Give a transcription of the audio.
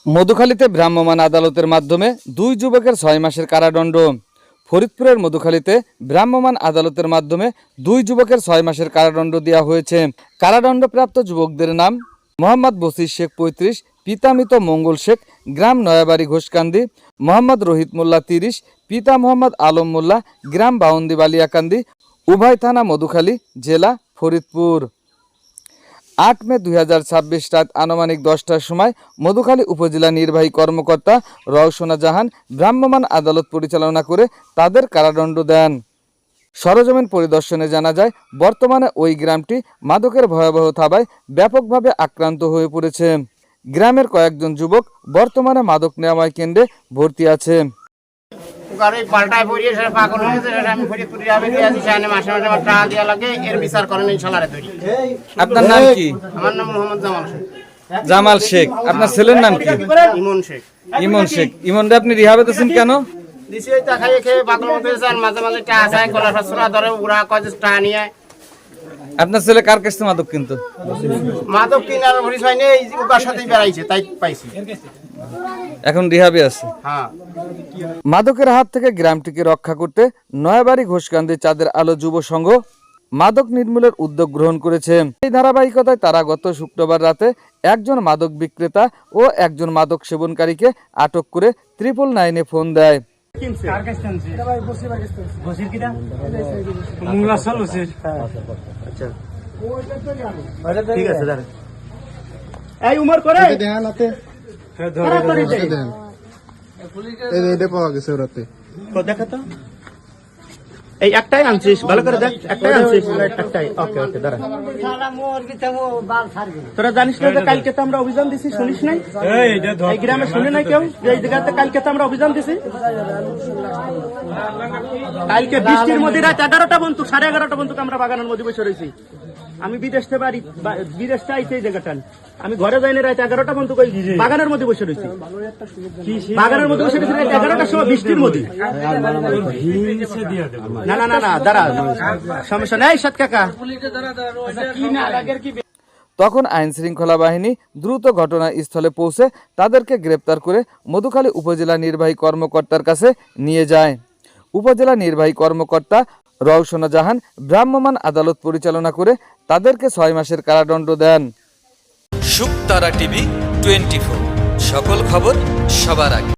মধুখালীতে ভ্রাম্যমাণ আদালতের মাধ্যমে 2 যুবকের 6 মাসের কারাদণ্ড। ফরিদপুরের মধুখালীতে ভ্রাম্যমাণ আদালতের মাধ্যমে 2 যুবকের 6 মাসের কারাদণ্ড দেওয়া হয়েছে। কারাদণ্ডপ্রাপ্ত যুবকদের নাম মোহাম্মদ বসির শেখ 35, পিতা মৃত মঙ্গল শেখ, গ্রাম নয়াবাড়ি ঘোষকান্দি; মোহাম্মদ রোহিত মোল্লা 30, পিতা মোহাম্মদ আলম মোল্লা, গ্রাম বাউন্দি বালিয়াকান্দি, উভয় থানা মধুখালী, জেলা ফরিদপুর। 8 মে 2026 রাত আনুমানিক 10টার সময় মধুখালী উপজেলা নির্বাহী কর্মকর্তা রওশনা জাহান ভ্রাম্যমাণ আদালত পরিচালনা করে তাদের কারাদণ্ড দেন। সরেজমিন পরিদর্শনে জানা যায়, বর্তমানে ওই গ্রামটি মাদকের ভয়াবহ থাবায় ব্যাপকভাবে আক্রান্ত হয়ে পড়েছে। গ্রামের কয়েকজন যুবক বর্তমানে মাদক নিরাময় কেন্দ্রে ভর্তি আছে। আপনার নাম কি? আমার নাম মোহাম্মদ জামাল শেখ। জামাল শেখ। আপনার ছেলের নাম কি? ইমন শেখ। ইমন শেখ। ইমনরে আপনি রিহাবে দিয়েছেন কেন? দিছি ওই টাকা খেয়ে পাগল মতো হয়েছে, আর মাঝে মাঝে টা আসায় গলা সসরা ধরে উড়া কয় যে টা নিয়ে। আপনার ছেলে কার কাছে মাদক কিনতো? মাদক কিনার ভরিস হয়নি, এই উকার সাথেই বেড়াইছে, তাই পাইছি। এখন রিহাবে আছে। হ্যাঁ, মাদকের হাত থেকে গ্রামটিকে রক্ষা করতে নয়াবাড়ি ঘোষকান্দি চাঁদের আলো যুব সংঘ মাদক নির্মূলের উদ্যোগ গ্রহণ করেছে। এই ধারাবাহিকতায় তারা গত শুক্রবার রাতে একজন মাদক বিক্রেতা ও একজন মাদক সেবনকারীকে আটক করে 999-এ ফোন দেয়। এই উমর করে দেখাতো। এই একটাই আনছিস, ভালো করে দেখ, একটাই আনছিস, একটাই। ওকে ওকে, দাঁড়া। তোরা জানিস না যে কালকে তো আমরা অভিযান দিছি, শুনিস নাই? এই গ্রামে শুনে নাই কেউ যে এই জায়গাতে কালকে তো আমরা অভিযান দিছি? কালকে বৃষ্টির মধ্যে রাত 11টা পর্যন্ত, 11:30টা পর্যন্ত আমরা বাগানের মধ্যে বসে রয়েছি। আমি বিদেশ থেকে বিদেশটা আইছি এই জায়গাটা, আমি ঘরে যাইনি, রাত 11টা পর্যন্ত বাগানের মধ্যে বসে রয়েছি। বাগানের মধ্যে বসে রয়েছি রাত 11টার সময় বৃষ্টির মধ্যে। না না না না, দাঁড়া, সমস্যা নেই সাত কাকা। তখন আইন শৃঙ্খলা বাহিনী দ্রুত ঘটনাস্থলে পৌঁছে তাদেরকে গ্রেপ্তার করে মধুখালী উপজেলা নির্বাহী কর্মকর্তার কাছে নিয়ে যায়। উপজেলা নির্বাহী কর্মকর্তা রওশনা জাহান ভ্রাম্যমাণ আদালত পরিচালনা করে তাদেরকে 6 মাসের কারাদণ্ড দেন। শুকতারা টিভি 24, সকল খবর সবার আগে।